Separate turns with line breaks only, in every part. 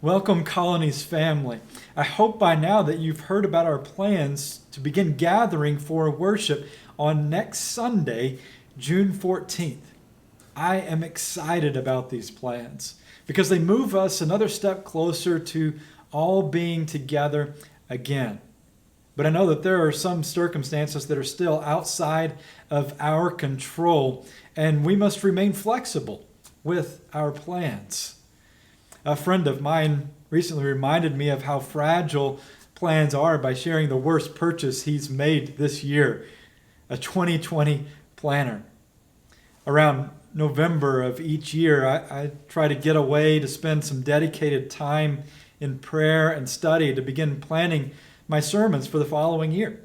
Welcome, Colony's family. I hope by now that you've heard about our plans to begin gathering for worship on next Sunday, June 14th. I am excited about these plans because they move us another step closer to all being together again. But I know that there are some circumstances that are still outside of our control, and we must remain flexible with our plans. A friend of mine recently reminded me of how fragile plans are by sharing the worst purchase he's made this year, a 2020 planner. Around November of each year, I try to get away to spend some dedicated time in prayer and study to begin planning my sermons for the following year.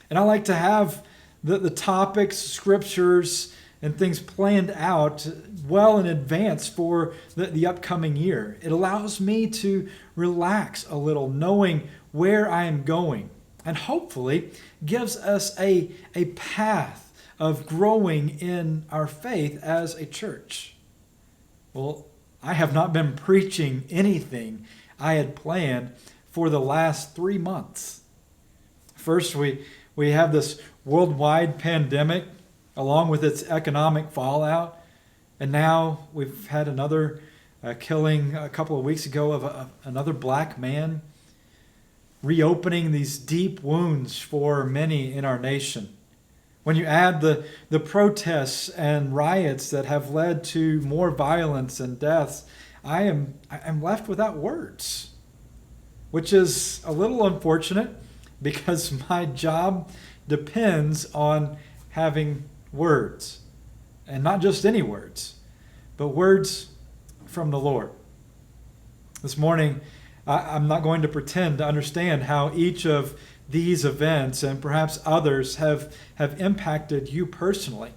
And I like to have the topics, scriptures, and things planned out well in advance for the upcoming year. It allows me to relax a little, knowing where I am going, and hopefully gives us a path of growing in our faith as a church. Well, I have not been preaching anything I had planned for the last 3 months. First, we have this worldwide pandemic along with its economic fallout. And now we've had another killing a couple of weeks ago of another black man, reopening these deep wounds for many in our nation. When you add the protests and riots that have led to more violence and deaths, I'm left without words, which is a little unfortunate because my job depends on having words, and not just any words, but words from the Lord. This morning, I'm not going to pretend to understand how each of these events and perhaps others have impacted you personally.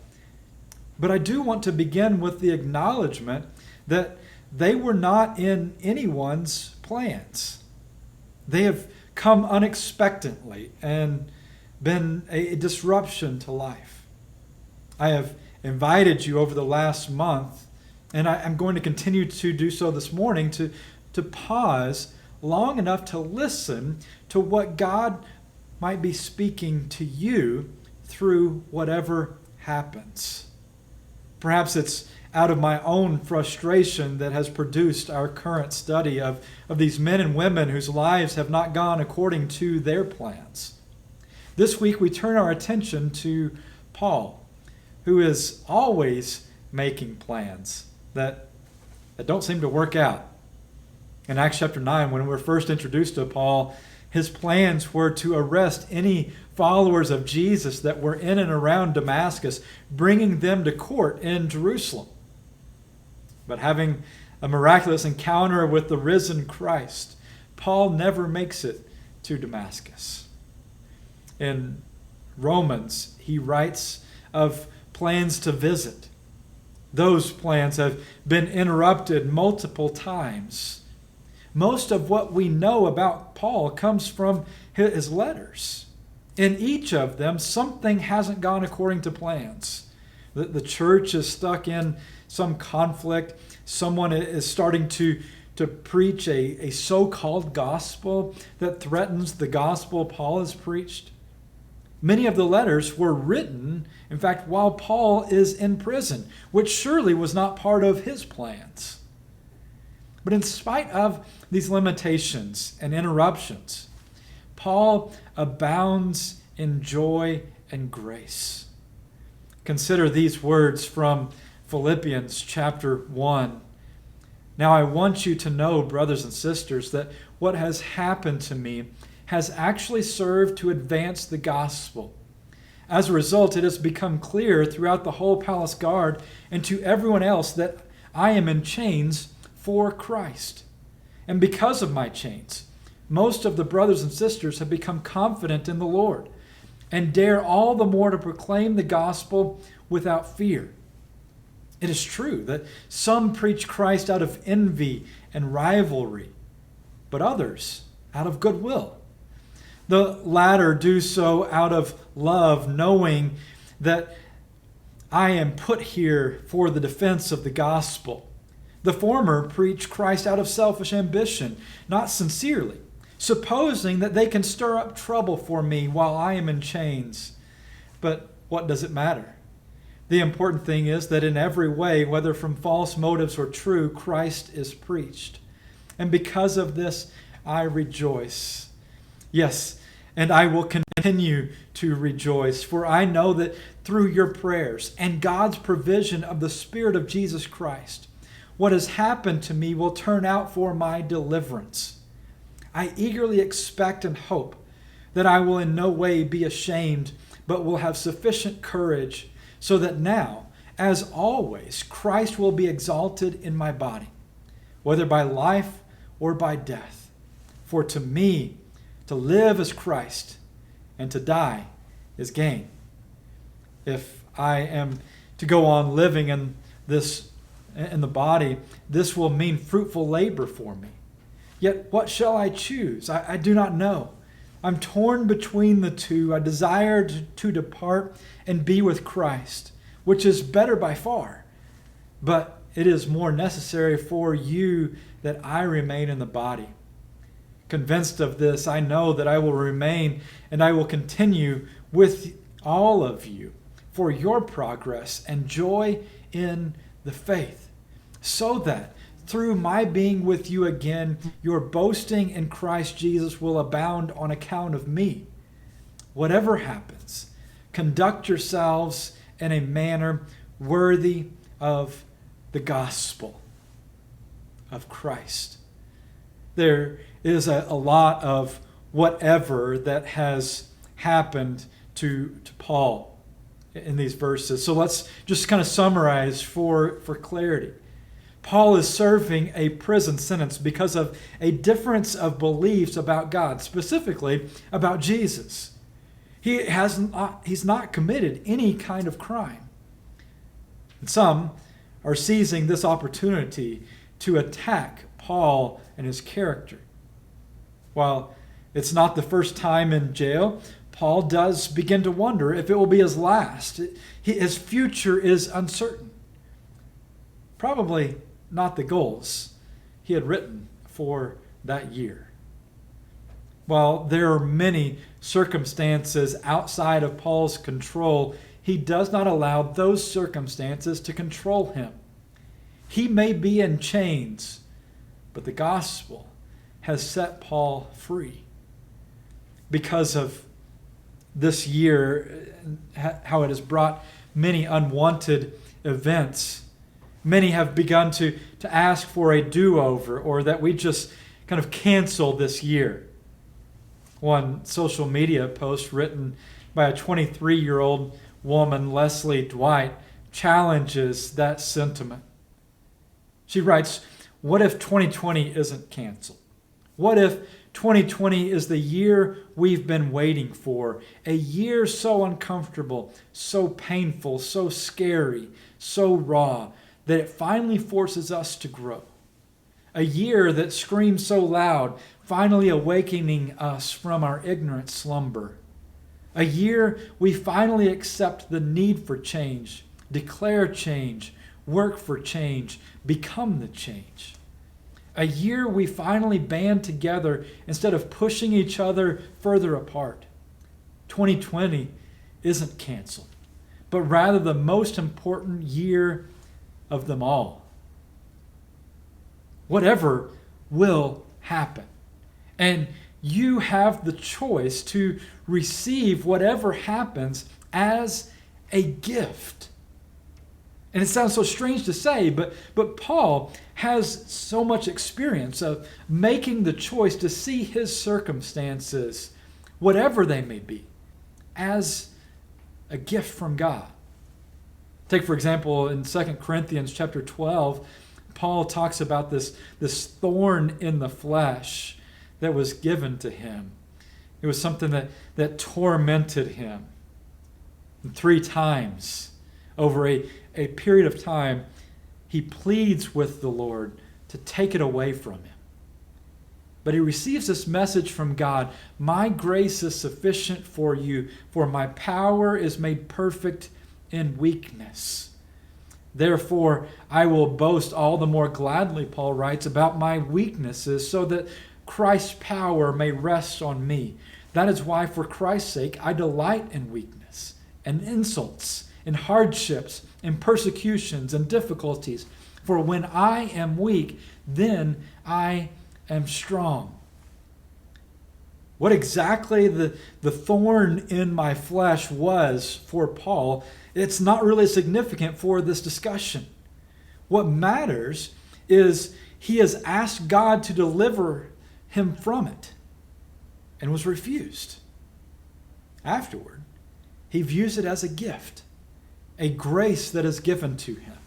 But I do want to begin with the acknowledgement that they were not in anyone's plans. They have come unexpectedly and been a disruption to life. I have invited you over the last month, and I'm going to continue to do so this morning, to pause long enough to listen to what God might be speaking to you through whatever happens. Perhaps it's out of my own frustration that has produced our current study of these men and women whose lives have not gone according to their plans. This week we turn our attention to Paul, who is always making plans that don't seem to work out. In Acts chapter 9, when we're first introduced to Paul, his plans were to arrest any followers of Jesus that were in and around Damascus, bringing them to court in Jerusalem. But having a miraculous encounter with the risen Christ, Paul never makes it to Damascus. In Romans, he writes of plans to visit. Those plans have been interrupted multiple times. Most of what we know about Paul comes from his letters. In each of them, something hasn't gone according to plans. The church is stuck in some conflict. Someone is starting to preach a so-called gospel that threatens the gospel Paul has preached. Many of the letters were written, in fact, while Paul is in prison, which surely was not part of his plans. But in spite of these limitations and interruptions, Paul abounds in joy and grace. Consider these words from Philippians chapter 1. Now I want you to know, brothers and sisters, that what has happened to me has actually served to advance the gospel. As a result, it has become clear throughout the whole palace guard and to everyone else that I am in chains for Christ. And because of my chains, most of the brothers and sisters have become confident in the Lord and dare all the more to proclaim the gospel without fear. It is true that some preach Christ out of envy and rivalry, but others out of goodwill. The latter do so out of love, knowing that I am put here for the defense of the gospel. The former preach Christ out of selfish ambition, not sincerely, supposing that they can stir up trouble for me while I am in chains. But what does it matter? The important thing is that in every way, whether from false motives or true, Christ is preached. And because of this, I rejoice. Yes, and I will continue to rejoice, for I know that through your prayers and God's provision of the Spirit of Jesus Christ, what has happened to me will turn out for my deliverance. I eagerly expect and hope that I will in no way be ashamed, but will have sufficient courage, so that now, as always, Christ will be exalted in my body, whether by life or by death. For to me, to live is Christ, and to die is gain. If I am to go on living in the body, this will mean fruitful labor for me. Yet what shall I choose? I do not know. I'm torn between the two. I desire to depart and be with Christ, which is better by far. But it is more necessary for you that I remain in the body. Convinced of this, I know that I will remain and I will continue with all of you for your progress and joy in the faith, so that through my being with you again, your boasting in Christ Jesus will abound on account of me. Whatever happens, conduct yourselves in a manner worthy of the gospel of Christ. There is a lot of whatever that has happened to Paul in these verses. So let's just kind of summarize for clarity. Paul is serving a prison sentence because of a difference of beliefs about God, specifically about Jesus. He's not committed any kind of crime. And some are seizing this opportunity to attack Paul and his character. While it's not the first time in jail, Paul does begin to wonder if it will be his last. His future is uncertain. Probably not the goals he had written for that year. While there are many circumstances outside of Paul's control, he does not allow those circumstances to control him. He may be in chains, but the gospel has set Paul free. Because of this year, how it has brought many unwanted events, many have begun to ask for a do-over, or that we just kind of cancel this year. One social media post written by a 23-year-old woman, Leslie Dwight, challenges that sentiment. She writes, "What if 2020 isn't canceled? What if 2020 is the year we've been waiting for? A year so uncomfortable, so painful, so scary, so raw, that it finally forces us to grow. A year that screams so loud, finally awakening us from our ignorant slumber. A year we finally accept the need for change, declare change, work for change, become the change. A year we finally band together instead of pushing each other further apart. 2020 isn't canceled, but rather the most important year of them all. Whatever will happen. And you have the choice to receive whatever happens as a gift. And it sounds so strange to say, but Paul has so much experience of making the choice to see his circumstances, whatever they may be, as a gift from God. Take, for example, in 2 Corinthians chapter 12, Paul talks about this thorn in the flesh that was given to him. It was something that tormented him. And 3 times over a period of time, he pleads with the Lord to take it away from him. But he receives this message from God: my grace is sufficient for you, for my power is made perfect in weakness. Therefore, I will boast all the more gladly, Paul writes, about my weaknesses, so that Christ's power may rest on me. That is why, for Christ's sake, I delight in weakness and insults, in hardships, in persecutions and difficulties. For when I am weak, then I am strong. What exactly the thorn in my flesh was for Paul, it's not really significant for this discussion. What matters is he has asked God to deliver him from it and was refused. Afterward, he views it as a gift, a grace that is given to him.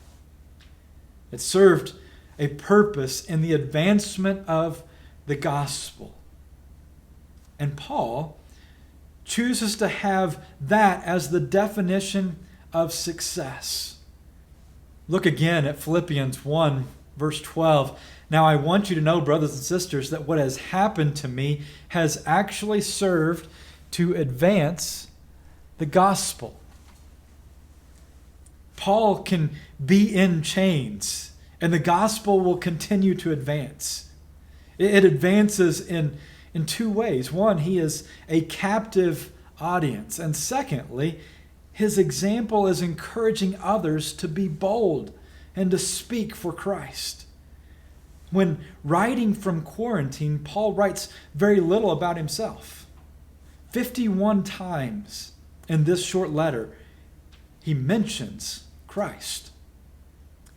It served a purpose in the advancement of the gospel. And Paul chooses to have that as the definition of success. Look again at Philippians 1, verse 12. Now I want you to know, brothers and sisters, that what has happened to me has actually served to advance the gospel. Paul can be in chains, and the gospel will continue to advance. It advances in two ways. One, he is a captive audience. And secondly, his example is encouraging others to be bold and to speak for Christ. When writing from quarantine, Paul writes very little about himself. 51 times in this short letter, he mentions Christ.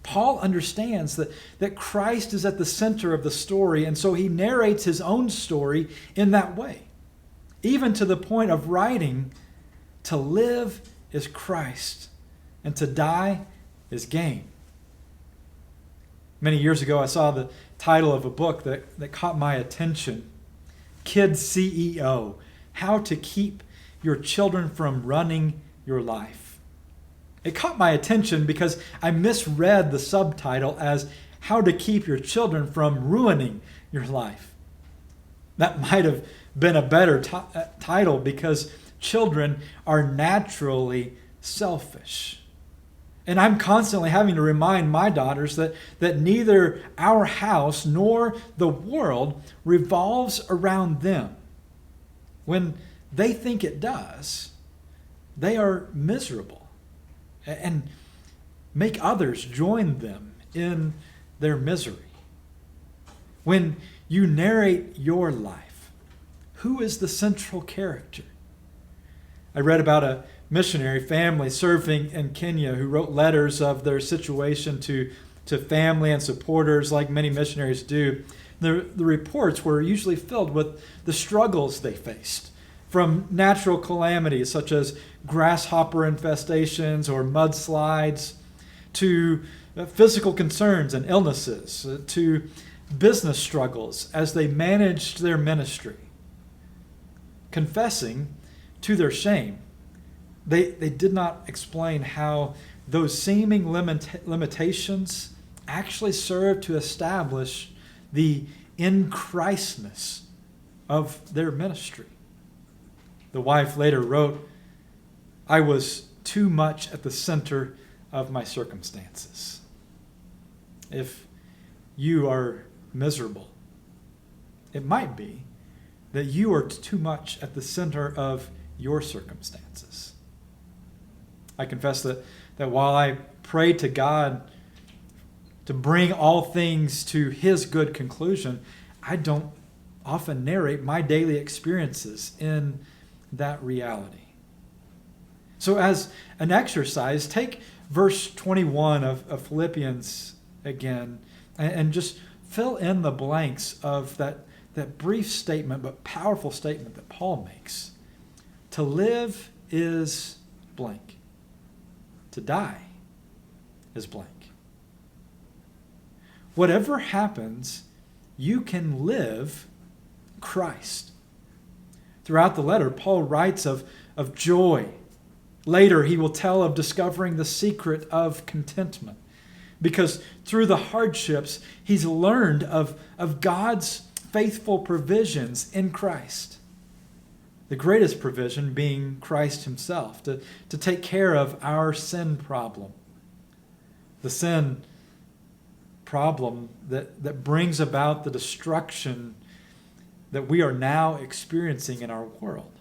Paul understands that Christ is at the center of the story, and so he narrates his own story in that way, even to the point of writing, to live is Christ, and to die is gain. Many years ago, I saw the title of a book that caught my attention, Kid CEO, How to Keep Your Children from Running Your Life. It caught my attention because I misread the subtitle as How to Keep Your Children from Ruining Your Life. That might have been a better title because children are naturally selfish. And I'm constantly having to remind my daughters that neither our house nor the world revolves around them. When they think it does, they are miserable and make others join them in their misery. When you narrate your life, who is the central character? I read about a missionary family serving in Kenya who wrote letters of their situation to family and supporters like many missionaries do. The reports were usually filled with the struggles they faced, from natural calamities such as grasshopper infestations or mudslides, to physical concerns and illnesses, to business struggles as they managed their ministry. Confessing to their shame, they did not explain how those seeming limitations actually served to establish the in Christness of their ministry. The wife later wrote, I was too much at the center of my circumstances. If you are miserable, it might be that you are too much at the center of your circumstances. I confess that while I pray to God to bring all things to His good conclusion, I don't often narrate my daily experiences in that reality. So as an exercise, take verse 21 of Philippians again and just fill in the blanks of that brief statement but powerful statement that Paul makes. To live is blank. To die is blank. Whatever happens, you can live Christ. Throughout the letter, Paul writes of joy. Later, he will tell of discovering the secret of contentment. Because through the hardships, he's learned of God's faithful provisions in Christ. The greatest provision being Christ himself, to take care of our sin problem. the sin problem that brings about the destruction that we are now experiencing in our world.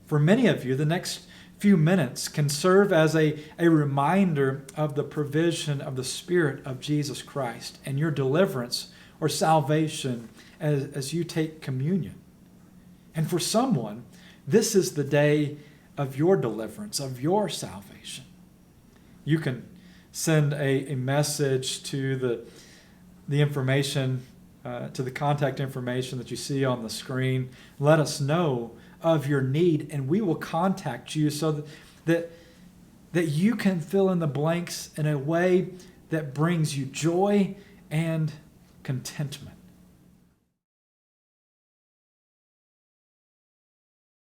For many of you, the next few minutes can serve as a reminder of the provision of the Spirit of Jesus Christ and your deliverance or salvation as you take communion. And for someone, this is the day of your deliverance, of your salvation. You can send a message to the information, to the contact information that you see on the screen. Let us know of your need, and we will contact you so that you can fill in the blanks in a way that brings you joy and contentment.